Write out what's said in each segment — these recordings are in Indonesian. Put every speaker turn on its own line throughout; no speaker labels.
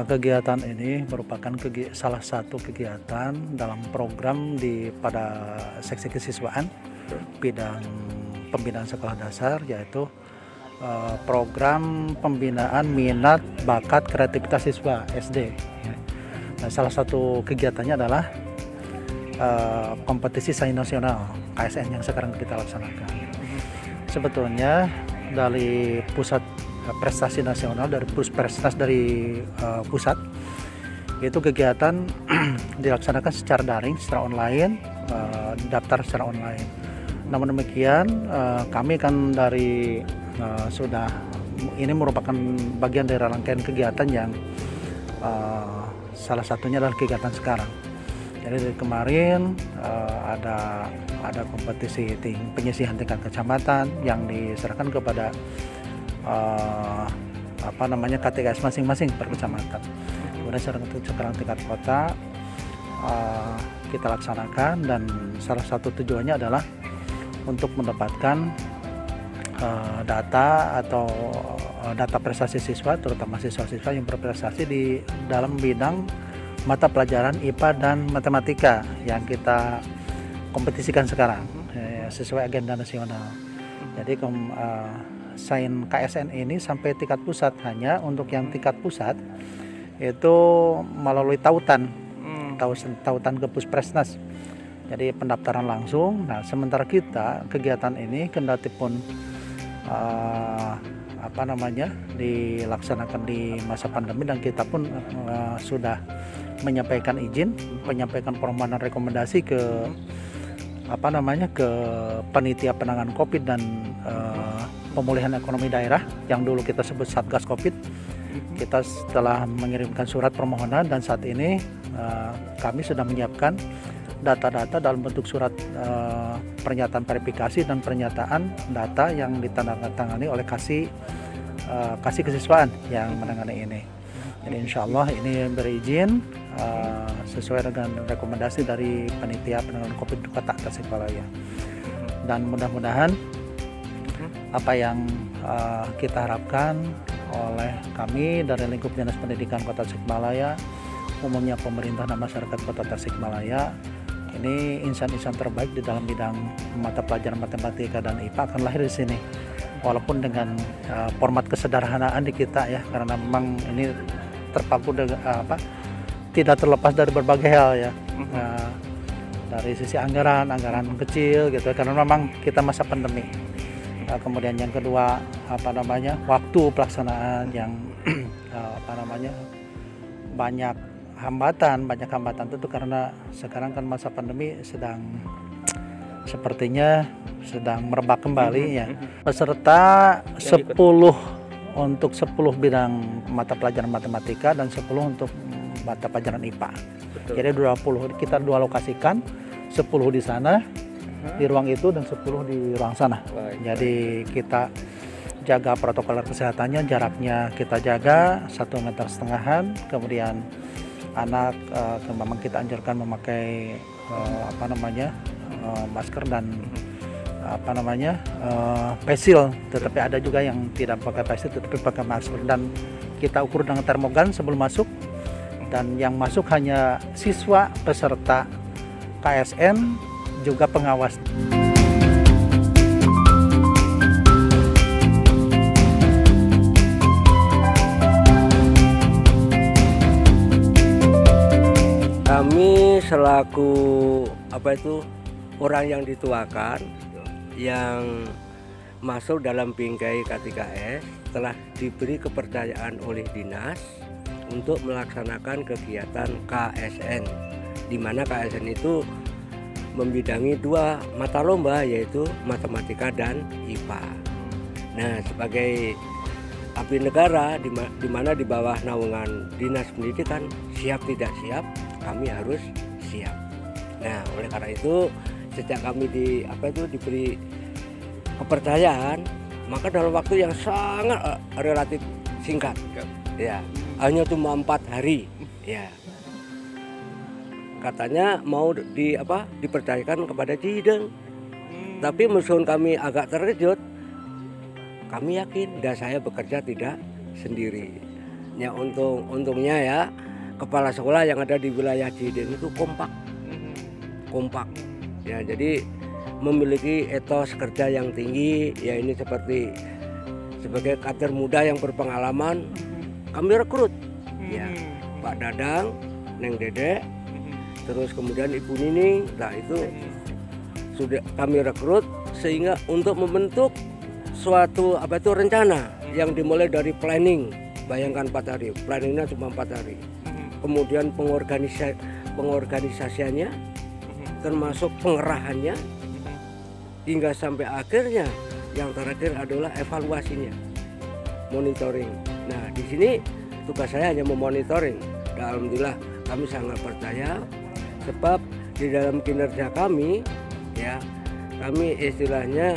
Kegiatan ini merupakan salah satu kegiatan dalam program pada seksi kesiswaan bidang pembinaan sekolah dasar, yaitu program pembinaan minat bakat kreativitas siswa SD. Nah, salah satu kegiatannya adalah kompetisi sains nasional KSN yang sekarang kita laksanakan. Sebetulnya dari pusat prestasi nasional, dari Puspresnas dari pusat, itu kegiatan dilaksanakan secara daring, secara online, daftar secara online. Namun demikian, kami kan dari ini merupakan bagian dari rangkaian kegiatan yang salah satunya adalah kegiatan sekarang. Jadi dari kemarin ada kompetisi penyisihan tingkat kecamatan yang diserahkan kepada KTKS masing-masing per kecamatan. Kemudian sekarang tingkat kota kita laksanakan, dan salah satu tujuannya adalah untuk mendapatkan data prestasi siswa, terutama siswa-siswa yang berprestasi di dalam bidang mata pelajaran IPA dan matematika yang kita kompetisikan sekarang sesuai agenda nasional. Jadi sains KSN ini sampai tingkat pusat. Hanya untuk yang tingkat pusat itu melalui tautan ke Puspresnas. Jadi pendaftaran langsung. Nah, sementara kita kegiatan ini kendati pun dilaksanakan di masa pandemi, dan kita pun sudah menyampaikan permohonan rekomendasi ke panitia penanganan COVID dan pemulihan ekonomi daerah yang dulu kita sebut Satgas COVID. Kita setelah mengirimkan surat permohonan, dan saat ini kami sudah menyiapkan data-data dalam bentuk surat pernyataan verifikasi dan pernyataan data yang ditandatangani oleh kasih kesiswaan yang menangani ini. Jadi insya Allah ini berizin sesuai dengan rekomendasi dari panitia penanganan COVID Kota Tasikmalaya. Dan mudah-mudahan apa yang kita harapkan oleh kami dari lingkup Dinas Pendidikan Kota Tasikmalaya, umumnya pemerintah dan masyarakat Kota Tasikmalaya, ini insan-insan terbaik di dalam bidang mata pelajaran matematika dan IPA akan lahir di sini. Walaupun dengan format kesederhanaan di kita ya, karena memang ini terpaku tidak terlepas dari berbagai hal ya. Dari sisi anggaran kecil gitu, karena memang kita masa pandemi. Kemudian yang kedua waktu pelaksanaan yang banyak hambatan tentu, karena sekarang kan masa pandemi sepertinya sedang merebak kembali ya. Peserta 10 untuk 10 bidang mata pelajaran matematika dan 10 untuk mata pelajaran IPA. Betul. Jadi 20 kita dua lokasikan, 10 di sana di ruang itu dan 10 di ruang sana. Jadi kita jaga protokol kesehatannya, jaraknya kita jaga 1,5 meter. Kemudian anak memang kita anjurkan memakai masker dan face shield, tetapi ada juga yang tidak pakai face shield tetapi pakai masker, dan kita ukur dengan termogan sebelum masuk, dan yang masuk hanya siswa peserta KSN juga pengawas.
Kami selaku orang yang dituakan, yang masuk dalam bingkai KTKS, telah diberi kepercayaan oleh dinas untuk melaksanakan kegiatan KSN, di mana KSN itu membidangi 2 mata lomba, yaitu matematika dan IPA. Nah, sebagai abdi negara di mana di bawah naungan Dinas Pendidikan, siap tidak siap, kami harus siap. Nah, oleh karena itu sejak kami diberi kepercayaan, maka dalam waktu yang sangat relatif singkat, ya, hanya cuma 4 hari, ya, katanya mau dipercayakan kepada Cideng. Tapi meskipun kami agak terkejut, kami yakin dan saya bekerja tidak sendiri. Ya untungnya ya kepala sekolah yang ada di wilayah Cihideng itu kompak. Ya, jadi memiliki etos kerja yang tinggi. Ya, ini seperti sebagai kader muda yang berpengalaman kami rekrut. Ya, Pak Dadang, Neng Dede, terus kemudian Ibu Nining. Nah, itu sudah kami rekrut sehingga untuk membentuk suatu rencana yang dimulai dari planning. Bayangkan 4 hari, planningnya cuma 4 hari. Kemudian pengorganisasiannya, termasuk pengerahannya, hingga sampai akhirnya yang terakhir adalah evaluasinya, monitoring. Nah, di sini tugas saya hanya memonitoring. Dan alhamdulillah kami sangat percaya, sebab di dalam kinerja kami, ya, kami istilahnya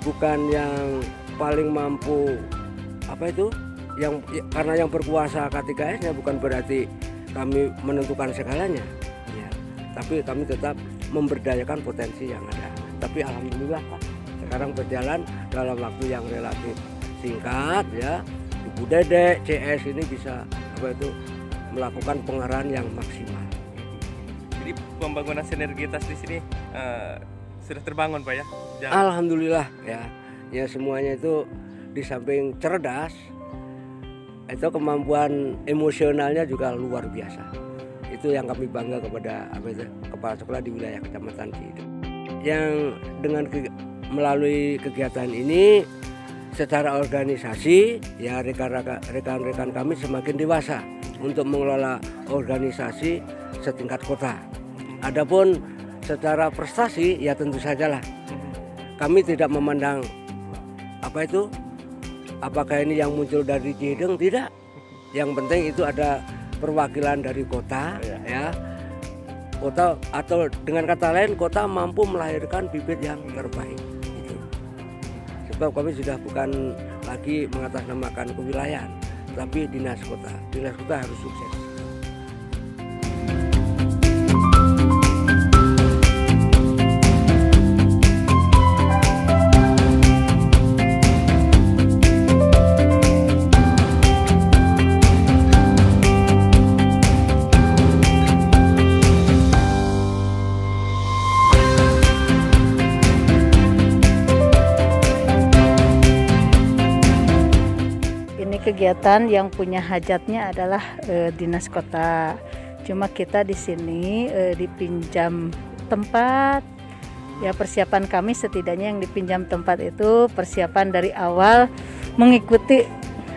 bukan yang paling mampu karena yang berkuasa K3S-nya bukan berarti kami menentukan segalanya, ya, tapi kami tetap memberdayakan potensi yang ada. Tapi alhamdulillah Pak, sekarang berjalan dalam waktu yang relatif singkat, ya. Ibu Dede, CS ini bisa melakukan pengarahan yang maksimal.
Jadi pembangunan sinergitas di sini sudah terbangun Pak ya?
Alhamdulillah ya. Ya, semuanya itu di samping cerdas, itu kemampuan emosionalnya juga luar biasa. Itu yang kami bangga kepada kepala sekolah di wilayah Kecamatan Cihideng. Yang dengan melalui kegiatan ini secara organisasi, ya, rekan-rekan kami semakin dewasa untuk mengelola organisasi setingkat kota. Adapun secara prestasi, ya tentu sajalah kami tidak memandang apakah ini yang muncul dari Cihideng, tidak. Yang penting itu ada perwakilan dari kota, ya. Kota, atau dengan kata lain kota mampu melahirkan bibit yang terbaik. Gitu. Sebab kami sudah bukan lagi mengatasnamakan kewilayahan, tapi dinas kota. Dinas kota harus sukses.
Kegiatan yang punya hajatnya adalah dinas kota. Cuma kita di sini dipinjam tempat. Ya, persiapan kami setidaknya yang dipinjam tempat itu persiapan dari awal mengikuti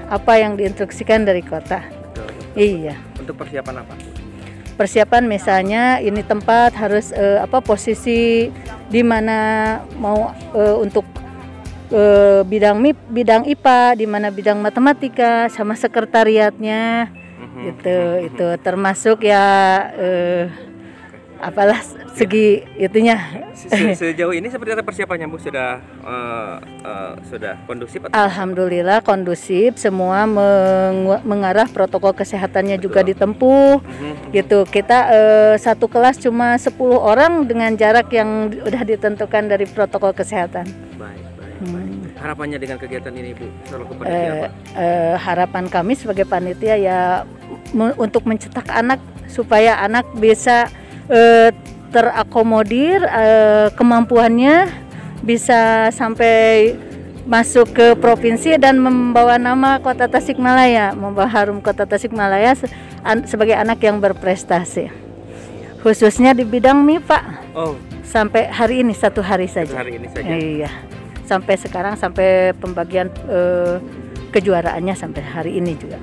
apa yang diinstruksikan dari kota.
Betul.
Iya.
Untuk persiapan apa?
Persiapan misalnya ini tempat harus posisi di mana mau untuk bidang IPA, di mana bidang matematika sama sekretariatnya, itu termasuk ya segi itunya.
Sejauh ini seperti apa persiapannya Bu? Sudah kondusif?
Alhamdulillah kondusif, semua mengarah protokol kesehatannya. Betul. Juga ditempuh, gitu. Kita satu kelas cuma 10 orang dengan jarak yang udah ditentukan dari protokol kesehatan.
Baik. Harapannya dengan kegiatan ini Bu, selalu kepada siapa?
Harapan kami sebagai panitia ya untuk mencetak anak supaya anak bisa terakomodir kemampuannya, bisa sampai masuk ke provinsi dan membawa nama Kota Tasikmalaya, membawa harum Kota Tasikmalaya sebagai anak yang berprestasi, khususnya di bidang MIPA. Sampai hari ini 1 hari saja.
Hari ini saja.
Iya. Sampai sekarang, sampai pembagian kejuaraannya sampai hari ini juga.